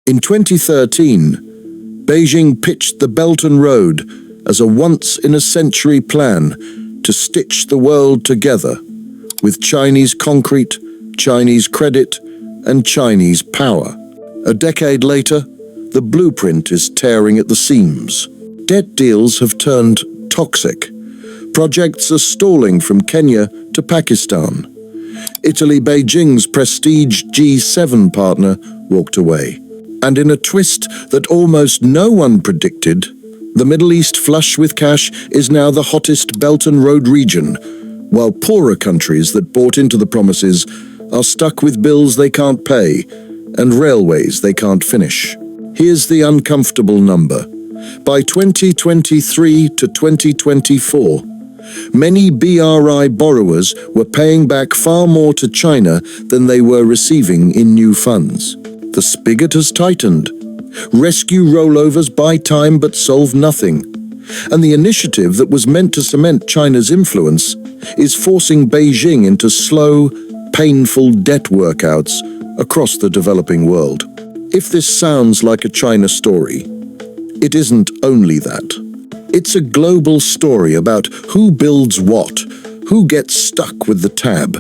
In 2013, Beijing pitched the Belt and Road as a once-in-a-century plan to stitch the world together with Chinese concrete, Chinese credit, and Chinese power. A decade later, the blueprint is tearing at the seams. Debt deals have turned toxic. Projects are stalling from Kenya to Pakistan. Italy, Beijing's prestige G7 partner, walked away. And in a twist that almost no one predicted, the Middle East, flush with cash, is now the hottest Belt and Road region, while poorer countries that bought into the promises are stuck with bills they can't pay and railways they can't finish. Here's the uncomfortable number. By 2023 to 2024, many BRI borrowers were paying back far more to China than they were receiving in new funds. The spigot has tightened. Rescue rollovers buy time but solve nothing. And the initiative that was meant to cement China's influence is forcing Beijing into slow, painful debt workouts across the developing world. If this sounds like a China story, it isn't only that. It's a global story about who builds what, who gets stuck with the tab,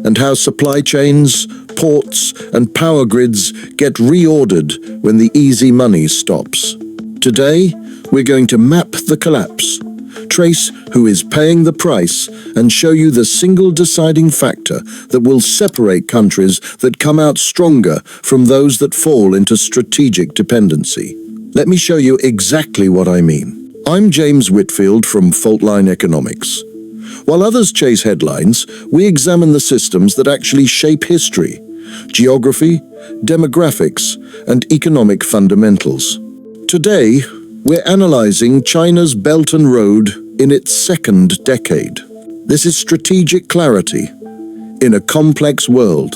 and how supply chains, ports, and power grids get reordered when the easy money stops. Today, we're going to map the collapse, trace who is paying the price, and show you the single deciding factor that will separate countries that come out stronger from those that fall into strategic dependency. Let me show you exactly what I mean. I'm James Whitfield from Faultline Economics. While others chase headlines, we examine the systems that actually shape history, geography, demographics, and economic fundamentals. Today, we're analyzing China's Belt and Road in its second decade. This is strategic clarity in a complex world.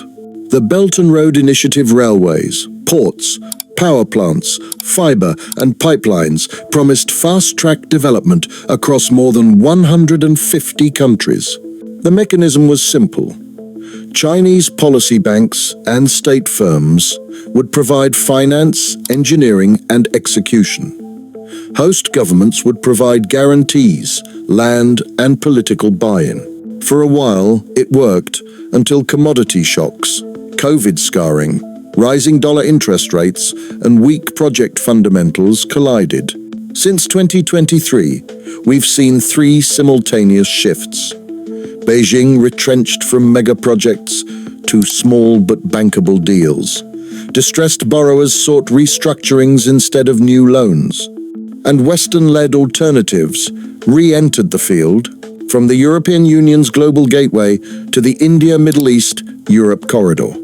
The Belt and Road Initiative railways, ports, power plants, fiber, and pipelines promised fast-track development across more than 150 countries. The mechanism was simple. Chinese policy banks and state firms would provide finance, engineering, and execution. Host governments would provide guarantees, land, and political buy-in. For a while, it worked until commodity shocks, COVID scarring, rising dollar interest rates, and weak project fundamentals collided. Since 2023, we've seen three simultaneous shifts. Beijing retrenched from megaprojects to small but bankable deals. Distressed borrowers sought restructurings instead of new loans. And Western-led alternatives re-entered the field, from the European Union's global gateway to the India-Middle East-Europe corridor.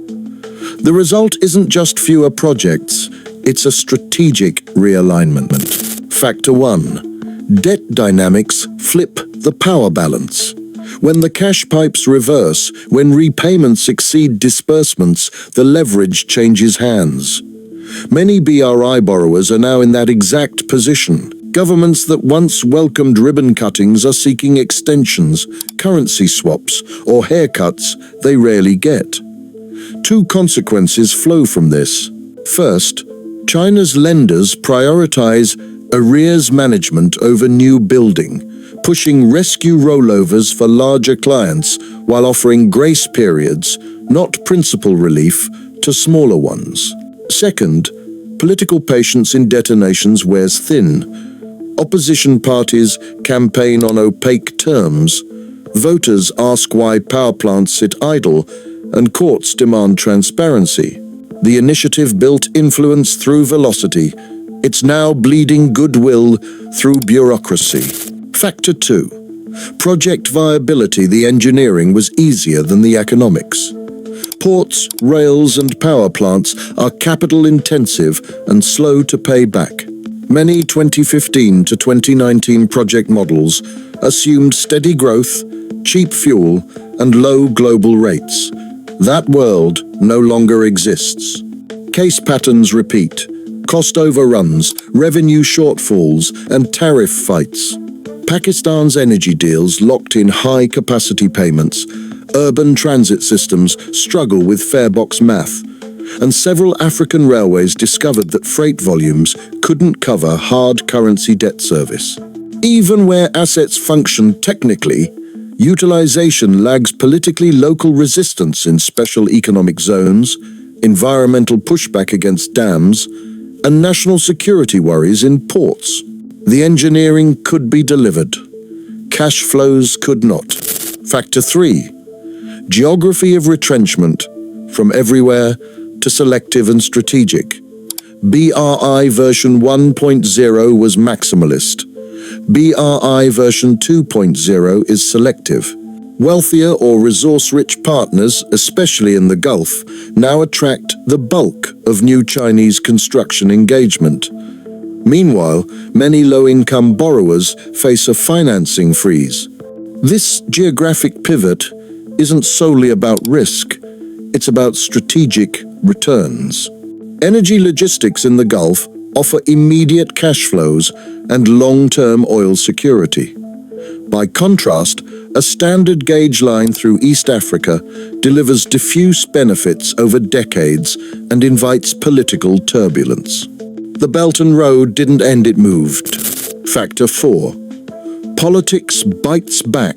The result isn't just fewer projects, it's a strategic realignment. Factor 1. Debt dynamics flip the power balance. When the cash pipes reverse, when repayments exceed disbursements, the leverage changes hands. Many BRI borrowers are now in that exact position. Governments that once welcomed ribbon cuttings are seeking extensions, currency swaps, or haircuts they rarely get. Two consequences flow from this. First, China's lenders prioritize arrears management over new building, pushing rescue rollovers for larger clients while offering grace periods, not principal relief, to smaller ones. Second, political patience in debtor nations wears thin. Opposition parties campaign on opaque terms. Voters ask why power plants sit idle, and courts demand transparency. The initiative built influence through velocity. It's now bleeding goodwill through bureaucracy. Factor 2. Project viability. The engineering was easier than the economics. Ports, rails, and power plants are capital-intensive and slow to pay back. Many 2015 to 2019 project models assumed steady growth, cheap fuel, and low global rates. That world no longer exists. Case patterns repeat: cost overruns, revenue shortfalls, and tariff fights. Pakistan's energy deals locked in high capacity payments. Urban transit systems struggle with farebox math. and several African railways discovered that freight volumes couldn't cover hard currency debt service. Even where assets function technically, utilization lags politically. Local resistance in special economic zones, environmental pushback against dams, and national security worries in ports. The engineering could be delivered. Cash flows could not. Factor 3. Geography of retrenchment, from everywhere to selective and strategic. BRI version 1.0 was maximalist. BRI version 2.0 is selective. Wealthier or resource-rich partners, especially in the Gulf, now attract the bulk of new Chinese construction engagement. Meanwhile, many low-income borrowers face a financing freeze. This geographic pivot isn't solely about risk, it's about strategic returns. Energy logistics in the Gulf offer immediate cash flows and long-term oil security. By contrast, a standard gauge line through East Africa delivers diffuse benefits over decades and invites political turbulence. The Belt and Road didn't end, it moved. Factor 4. Politics bites back.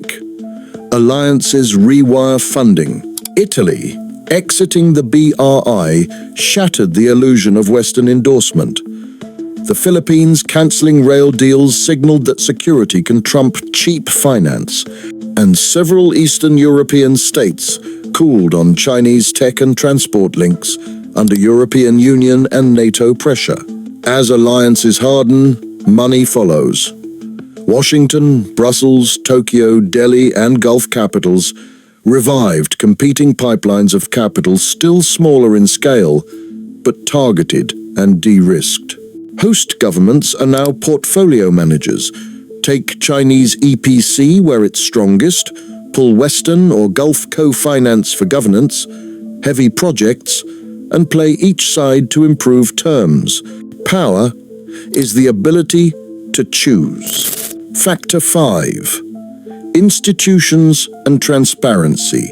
Alliances rewire funding. Italy, exiting the BRI, shattered the illusion of Western endorsement. The Philippines cancelling rail deals signaled that security can trump cheap finance, and several Eastern European states cooled on Chinese tech and transport links under European Union and NATO pressure. As alliances harden, money follows. Washington, Brussels, Tokyo, Delhi, and Gulf capitals revived competing pipelines of capital, still smaller in scale, but targeted and de-risked. Host governments are now portfolio managers. Take Chinese EPC where it's strongest, pull Western or Gulf co-finance for governance, heavy projects, and play each side to improve terms. Power is the ability to choose. Factor 5. Institutions and transparency.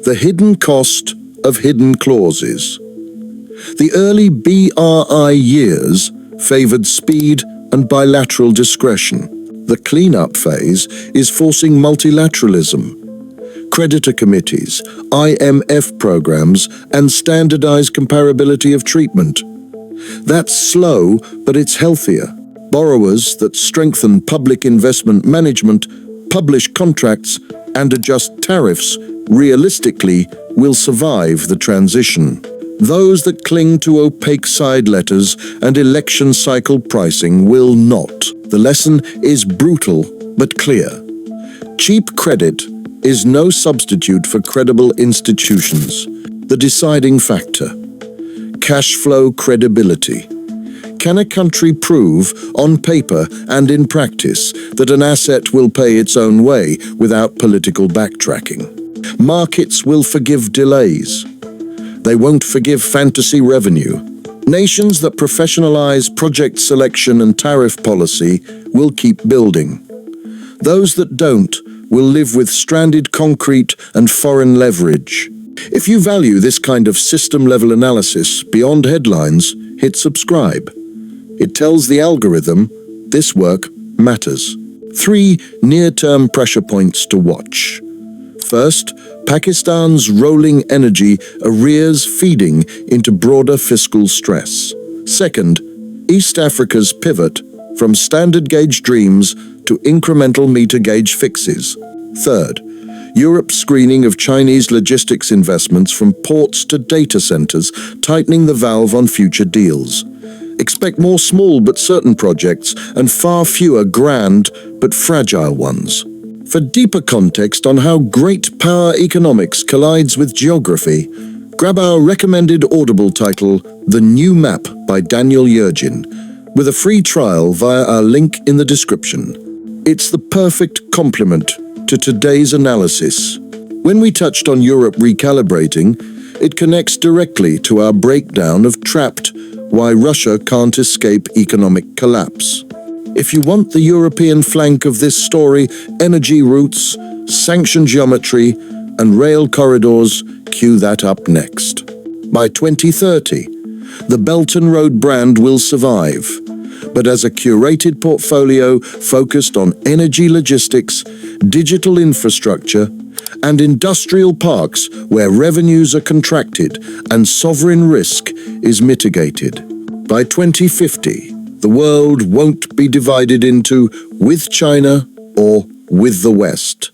The hidden cost of hidden clauses. The early BRI years favored speed and bilateral discretion. The cleanup phase is forcing multilateralism. Creditor committees, IMF programs, and standardized comparability of treatment. That's slow, but it's healthier. Borrowers that strengthen public investment management, publish contracts, and adjust tariffs realistically will survive the transition. Those that cling to opaque side letters and election cycle pricing will not. The lesson is brutal but clear. Cheap credit is no substitute for credible institutions. The deciding factor: cash flow credibility. Can a country prove, on paper and in practice, that an asset will pay its own way without political backtracking? Markets will forgive delays. They won't forgive fantasy revenue. Nations that professionalize project selection and tariff policy will keep building. Those that don't will live with stranded concrete and foreign leverage. If you value this kind of system-level analysis beyond headlines, hit subscribe. It tells the algorithm this work matters. 3 near-term pressure points to watch. First, Pakistan's rolling energy arrears feeding into broader fiscal stress. Second, East Africa's pivot from standard gauge dreams to incremental meter gauge fixes. Third, Europe's screening of Chinese logistics investments from ports to data centers, tightening the valve on future deals. Expect more small but certain projects and far fewer grand but fragile ones. For deeper context on how great power economics collides with geography, grab our recommended Audible title, The New Map by Daniel Yergin, with a free trial via our link in the description. It's the perfect complement to today's analysis. When we touched on Europe recalibrating, it connects directly to our breakdown of Trapped: Why Russia Can't Escape Economic Collapse. If you want the European flank of this story, energy routes, sanction geometry, and rail corridors, cue that up next. By 2030, the Belt and Road brand will survive, but as a curated portfolio focused on energy logistics, digital infrastructure, and industrial parks where revenues are contracted and sovereign risk is mitigated. By 2050, the world won't be divided into with China or with the West.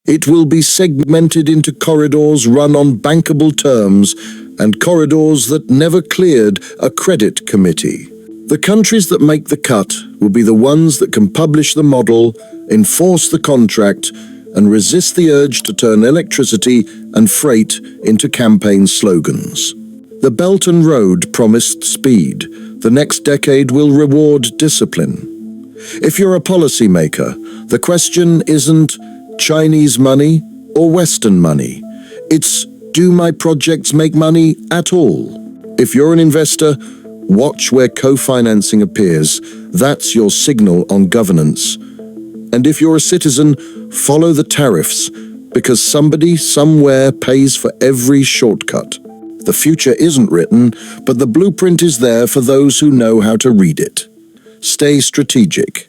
It will be segmented into corridors run on bankable terms and corridors that never cleared a credit committee. The countries that make the cut will be the ones that can publish the model, enforce the contract, and resist the urge to turn electricity and freight into campaign slogans. The Belt and Road promised speed. The next decade will reward discipline. If you're a policymaker, the question isn't Chinese money or Western money. It's, do my projects make money at all? If you're an investor, watch where co-financing appears. That's your signal on governance. And if you're a citizen, follow the tariffs, because somebody somewhere pays for every shortcut. The future isn't written, but the blueprint is there for those who know how to read it. Stay strategic.